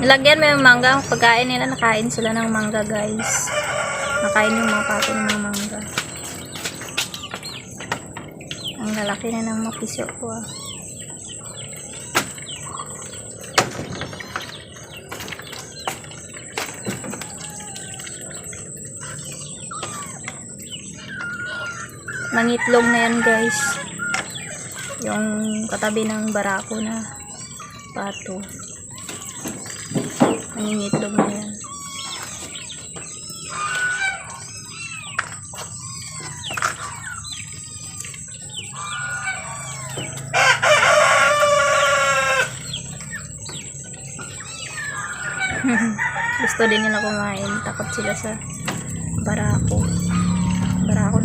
Lagyan mo yung mangga. Pagkain nila, nakain sila ng mangga, guys. Nakain yung mga pato ng mga mangga. Ang lalaki na ng mapisyo ko, ah. Mangitlog na yan, guys. Yung katabi ng barako na pato. Mangingitlog na yan. Gusto din nila kumain. Takot sila sa barako. Barako